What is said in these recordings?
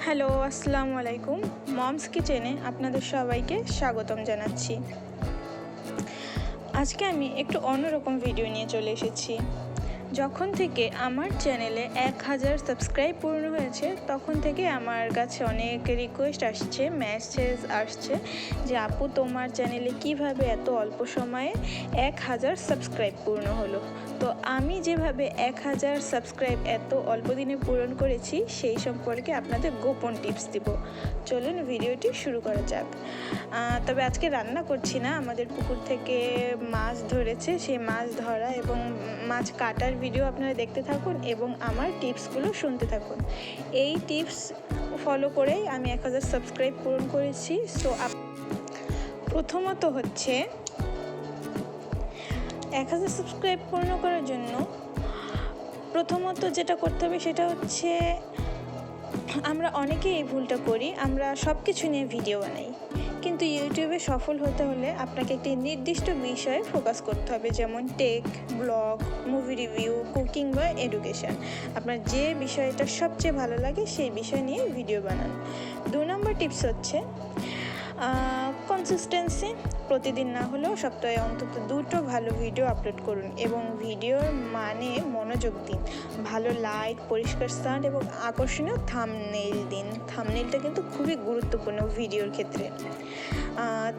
Hello, আসসালামু আলাইকুম। Moms কিচেনে আপনাদের সবাইকে স্বাগতম জানাচ্ছি। আজকে আমি একটু অন্যরকম ভিডিও নিয়ে চলে এসেছি। যখন থেকে আমার চ্যানেলে 1000 সাবস্ক্রাইব পূর্ণ হয়েছে তখন থেকে আমার কাছে অনেক রিকোয়েস্ট আসছে, মেসেজ আসছে যে আপু তোমার চ্যানেলে কিভাবে এত অল্প সময়ে 1000 সাবস্ক্রাইব পূর্ণ হলো। তো আমি যেভাবে 1000 সাবস্ক্রাইব এত অল্প দিনে পূরণ করেছি সেই সম্পর্কে আপনাদের গোপন টিপস দিব। চলুন ভিডিওটি শুরু করা যাক। তবে আজকে রান্না করছি না, আমাদের পুকুর থেকে মাছ ধরেছে, সেই মাছ ধরা এবং মাছ কাটার ভিডিও আপনারা দেখতে থাকুন এবং আমার টিপসগুলো শুনতে থাকুন। এই টিপস ফলো করেই আমি 1000 সাবস্ক্রাইব পূরণ করেছি। সো প্রথমত হচ্ছে 1000 সাবস্ক্রাইব পূর্ণ করার জন্য প্রথমত যেটা করতে হবে সেটা হচ্ছে, আমরা অনেকেই এই ভুলটা করি, আমরা সব কিছু নিয়ে ভিডিও বানাই, কিন্তু ইউটিউবে সফল হতে হলে আপনাকে একটি নির্দিষ্ট বিষয়ে ফোকাস করতে হবে, যেমন tech, blog, movie review, cooking বা এডুকেশন। আপনার যে বিষয়টা সবচেয়ে ভালো লাগে সেই বিষয় নিয়ে ভিডিও বানান। 2 নম্বর টিপস হচ্ছে কনসিস্টেন্সি। প্রতিদিন না হলেও সপ্তাহে অন্তত 2টো ভালো ভিডিও আপলোড করুন এবং ভিডিওর মানে মনোযোগ দিন। ভালো লাইট, পরিষ্কার সাউন্ড এবং আকর্ষণীয় থাম্বনেইল দিন। থাম্বনেইলটা কিন্তু খুবই গুরুত্বপূর্ণ ভিডিওর ক্ষেত্রে।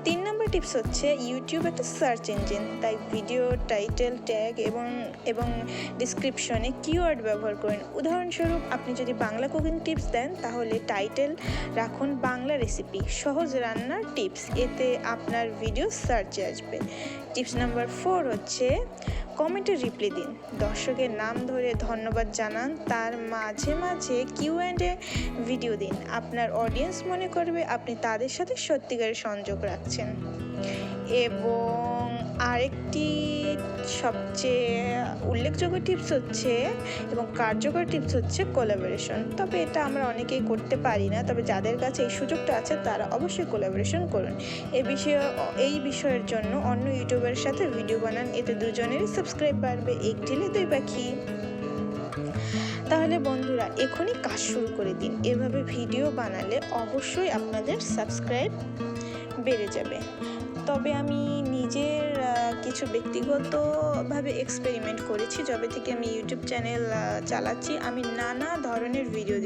3 নম্বর টিপস হচ্ছে ইউটিউব একটা সার্চ ইঞ্জিন, তাই ভিডিও টাইটেল, ট্যাগ এবং ডিসক্রিপশনে কিওয়ার্ড ব্যবহার করেন। উদাহরণস্বরূপ, আপনি যদি বাংলা কুকিং টিপস দেন তাহলে টাইটেল রাখুন বাংলা রেসিপি, সহজ রান্নার টিপস, এতে আপনার ভিডিও সার্চে আসবে। টিপস নাম্বার 4 হচ্ছে কমেন্টে রিপ্লাই দিন। দর্শকের নাম ধরে ধন্যবাদ জানান, তার মাঝে মাঝে কিউ&এ ভিডিও দিন। আপনার অডিয়েন্স মনে করবে আপনি তাদের সাথে সত্যিকারের সংযোগ রাখছেন। এবং আরেকটি সবচেয়ে উল্লেখযোগ্য টিপস হচ্ছে এবং কার্যকর টিপস হচ্ছে কোলাবোরেশন। তবে এটা আমরা অনেকেই করতে পারি না, তবে যাদের কাছে এই সুযোগটা আছে তারা অবশ্যই কোলাবোরেশন করুন। এই বিষয়ের জন্য অন্য ইউটিউবারের সাথে ভিডিও বানান, এতে দুজনেরই সাবস্ক্রাইব বাড়বে। এক ঢিলে 2 পাখি। তাহলে বন্ধুরা, এখনই কাজ শুরু করে দিন। এভাবে ভিডিও বানালে অবশ্যই আপনাদের সাবস্ক্রাইব বেড়ে যাবে। তবে আমি নিজের কিছু ব্যক্তিগতভাবে এক্সপেরিমেন্ট করেছি। যবে থেকে আমি ইউটিউব চ্যানেল চালাচ্ছি, আমি নানা ধরনের ভিডিও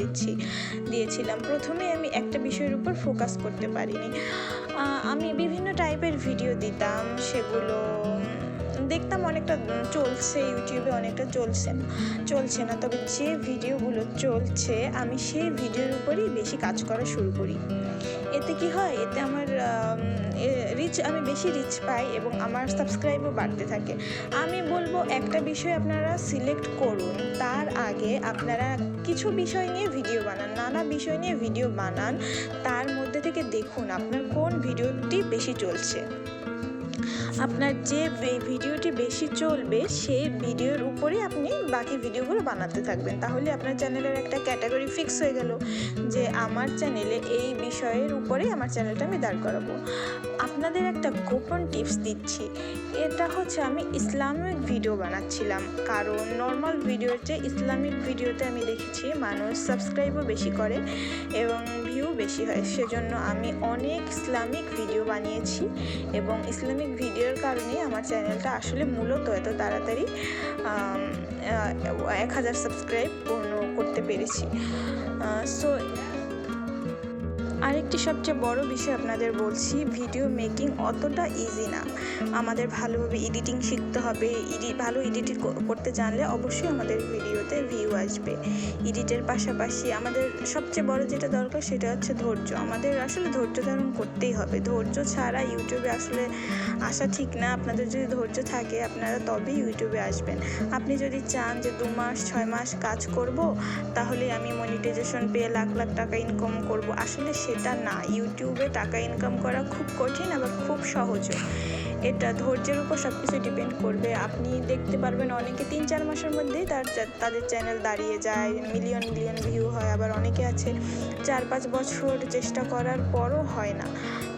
দিয়েছিলাম। প্রথমে আমি একটা বিষয়ের উপর ফোকাস করতে পারিনি। আমি বিভিন্ন টাইপের ভিডিও দিতাম, সেগুলো দেখতাম অনেকটা চলছে ইউটিউবে, অনেকটা চলছে না। তবে যে ভিডিওগুলো চলছে আমি সেই ভিডিওর উপরেই বেশি কাজ করা শুরু করি। এতে কি হয়, এতে আমার আমি বেশি রিচ পাই এবং আমার সাবস্ক্রাইবও বাড়তে থাকে। আমি বলবো একটা বিষয় আপনারা সিলেক্ট করুন, তার আগে আপনারা কিছু বিষয় নিয়ে ভিডিও বানান, নানা বিষয় নিয়ে ভিডিও বানান, তার মধ্যে থেকে দেখুন আপনার কোন ভিডিওটি বেশি চলছে। আপনার যে ভিডিওটি বেশি চলবে সেই ভিডিওর উপরে আপনি বাকি ভিডিওগুলো বানাতে থাকবেন। তাহলে আপনার চ্যানেলের একটা ক্যাটাগরি ফিক্স হয়ে গেল যে আমার চ্যানেলে এই বিষয়ের উপরে আমার চ্যানেলটা আমি দাঁড় করাবো। আপনাদের একটা গোপন টিপস দিচ্ছি, এটা হচ্ছে আমি ইসলামিক ভিডিও বানাচ্ছিলাম, কারণ নর্মাল ভিডিওতে ইসলামিক ভিডিওতে আমি দেখেছি মানুষ সাবস্ক্রাইবও বেশি করে এবং ভিউ বেশি হয়। সেজন্য আমি অনেক ইসলামিক ভিডিও বানিয়েছি এবং ইসলামিক ভিডিওর কারণে আমার চ্যানেলটা আসলে মূলত এত তাড়াতাড়ি 1000 সাবস্ক্রাইব পূর্ণ করতে পেরেছি। সো আরেকটি সবচেয়ে বড় বিষয় আপনাদের বলছি, ভিডিও মেকিং অতটা ইজি না। আমাদের ভালোভাবে এডিটিং শিখতে হবে। ভালো এডিটিং করতে জানলে অবশ্যই আমাদের ভিডিওতে ভিউ আসবে। এডিটের পাশাপাশি আমাদের সবচেয়ে বড় যেটা দরকার সেটা হচ্ছে ধৈর্য। আমাদের আসলে ধৈর্য ধারণ করতেই হবে। ধৈর্য ছাড়া ইউটিউবে আসলে আসা ঠিক না। আপনাদের যদি ধৈর্য থাকে আপনারা তবেই ইউটিউবে আসবেন। আপনি যদি চান যে 2 মাস 6 মাস কাজ করব তাহলে আমি মনিটাইজেশন পেয়ে লাখ লাখ টাকা ইনকাম করব, আসলে সেটা না। ইউটিউবে টাকা ইনকাম করা খুব কঠিন, আবার খুব সহজও। এটা ধৈর্যের উপর সব কিছু ডিপেন্ড করবে। আপনি দেখতে পারবেন অনেকে 3-4 মাসের মধ্যেই তাদের চ্যানেল দাঁড়িয়ে যায়, মিলিয়ন ভিউ হয়। আবার অনেকে আছে 4-5 বছর চেষ্টা করার পরও হয় না।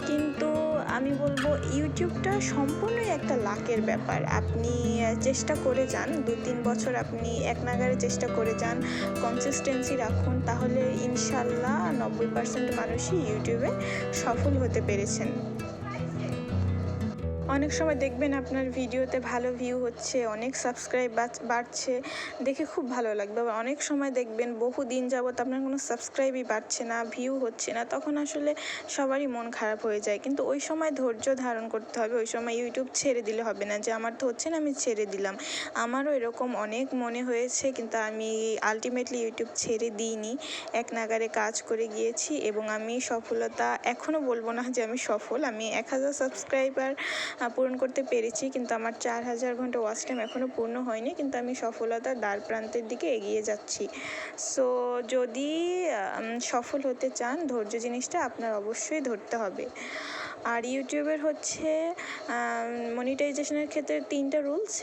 কিন্তু আমি বলবো ইউটিউবটা সম্পূর্ণই একটা লাকের ব্যাপার। আপনি চেষ্টা করে যান, 2-3 বছর আপনি এক নাগাড়ে চেষ্টা করে যান, কনসিস্টেন্সি রাখুন, তাহলে ইনশাল্লাহ 90% মানুষই ইউটিউবে সফল হতে পেরেছেন। অনেক সময় দেখবেন আপনার ভিডিওতে ভালো ভিউ হচ্ছে, অনেক সাবস্ক্রাইব বাড়ছে, দেখে খুব ভালো লাগবে। আবার অনেক সময় দেখবেন বহুদিন যাবত আপনার কোনো সাবস্ক্রাইবই বাড়ছে না, ভিউ হচ্ছে না, তখন আসলে সবারই মন খারাপ হয়ে যায়। কিন্তু ওই সময় ধৈর্য ধারণ করতে হবে, ওই সময় ইউটিউব ছেড়ে দিলে হবে না যে আমার তো হচ্ছে না আমি ছেড়ে দিলাম। আমারও এরকম অনেক মনে হয়েছে, কিন্তু আমি আলটিমেটলি ইউটিউব ছেড়ে দিইনি, এক নাগাড়ে কাজ করে গিয়েছি এবং আমি সফলতা এখনও বলবো না যে আমি সফল। আমি 1000 সাবস্ক্রাইবার পূরণ করতে পেরেছি, কিন্তু আমার 4000 ঘন্টা ওয়াচ টাইম এখনও পূর্ণ হয়নি, কিন্তু আমি সফলতার দ্বার প্রান্তের দিকে এগিয়ে যাচ্ছি। সো যদি সফল হতে চান, ধৈর্য জিনিসটা আপনার অবশ্যই ধরতে হবে। আর ইউটিউবের হচ্ছে মনিটাইজেশনের ক্ষেত্রে 3টা রুলস,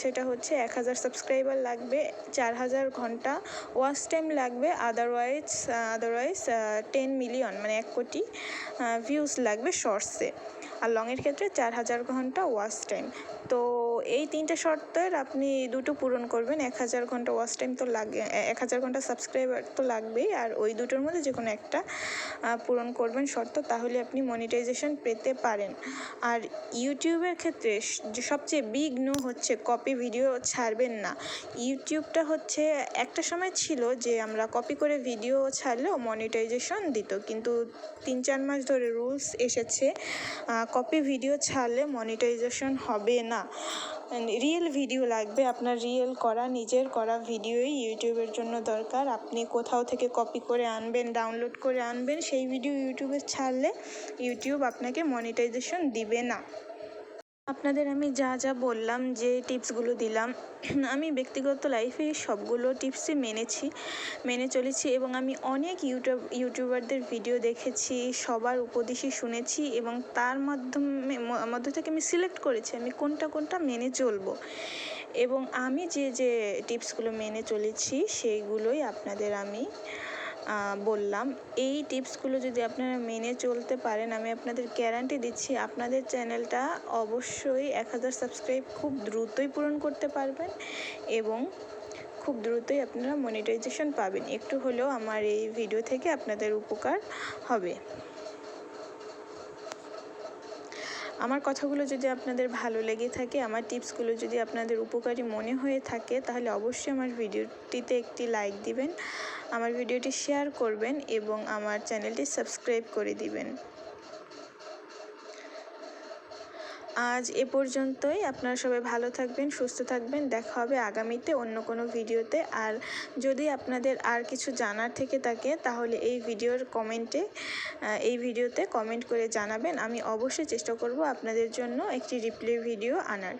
সেটা হচ্ছে 1000 সাবস্ক্রাইবার লাগবে, 4000 ঘন্টা ওয়াচ টাইম লাগবে, আদারওয়াইজ 10 মিলিয়ন মানে 1 কোটি ভিউজ লাগবে শর্টসে। আর লংয়ের ক্ষেত্রে 4000 ঘন্টা ওয়াচ টাইম। তো এই 3টে শর্তের আপনি দুটো পূরণ করবেন। 1000 ঘন্টা ওয়াচ টাইম তো লাগে, 1000 ঘন্টা সাবস্ক্রাইবার তো লাগবেই, আর ওই দুটোর মধ্যে যে কোনো একটা পূরণ করবেন শর্ত, তাহলে আপনি মনিটাইজেশন পেতে পারেন। আর ইউটিউবের ক্ষেত্রে যে সবচেয়ে বিগ নো হচ্ছে কপি ভিডিও ছাড়বেন না। ইউটিউবটা হচ্ছে একটা সময় ছিল যে আমরা কপি করে ভিডিও ছাড়লেও মনিটাইজেশন দিত, কিন্তু 3-4 মাস ধরে রুলস এসেছে কপি ভিডিও ছাড়লে মনিটাইজেশন হবে না। রিয়েল ভিডিও লাগবে, আপনার রিয়েল করা নিজের করা ভিডিওই ইউটিউবের জন্য দরকার। আপনি কোথাও থেকে কপি করে আনবেন, ডাউনলোড করে আনবেন, সেই ভিডিও ইউটিউবে ছাড়লে ইউটিউব আপনাকে মনিটাইজেশন দিবে না। আপনাদের আমি যা যা বললাম, যে টিপসগুলো দিলাম, আমি ব্যক্তিগত লাইফে সবগুলো টিপসই মেনে চলেছি এবং আমি অনেক ইউটিউবারদের ভিডিও দেখেছি, সবার উপদেশই শুনেছি এবং তার মধ্য থেকে আমি সিলেক্ট করেছি আমি কোনটা মেনে চলবো। এবং আমি যে টিপসগুলো মেনে চলেছি সেইগুলোই আপনাদের আমি বললাম। এই টিপসগুলো যদি আপনারা মেনে চলতে পারেন, আমি আপনাদের গ্যারান্টি দিচ্ছি আপনাদের চ্যানেলটা অবশ্যই 1000 সাবস্ক্রাইব খুব দ্রুতই পূরণ করতে পারবেন এবং খুব দ্রুতই আপনারা মনিটাইজেশন পাবেন। একটু হলেও আমার এই ভিডিও থেকে আপনাদের উপকার হবে। আমার কথাগুলো যদি আপনাদের ভালো লেগে থাকে, আমার টিপসগুলো যদি আপনাদের উপকারী মনে হয়ে থাকে, তাহলে অবশ্যই আমার ভিডিওটিতে একটি লাইক দিবেন, আমার ভিডিওটি শেয়ার করবেন এবং আমার চ্যানেলটি সাবস্ক্রাইব করে দিবেন। আজ এ পর্যন্তই। আপনারা সবাই ভালো থাকবেন, সুস্থ থাকবেন। দেখা হবে আগামীতে অন্য কোনো ভিডিওতে। আর যদি আপনাদের আর কিছু জানার থেকে থাকে, তাহলে এই ভিডিওতে কমেন্ট করে জানাবেন। আমি অবশ্যই চেষ্টা করব আপনাদের জন্য একটি রিপ্লাই ভিডিও আনার।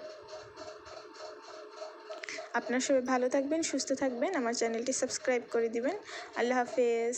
আপনারা সবাই ভালো থাকবেন, সুস্থ থাকবেন, আমার চ্যানেলটি সাবস্ক্রাইব করে দিবেন। আল্লাহ হাফেজ।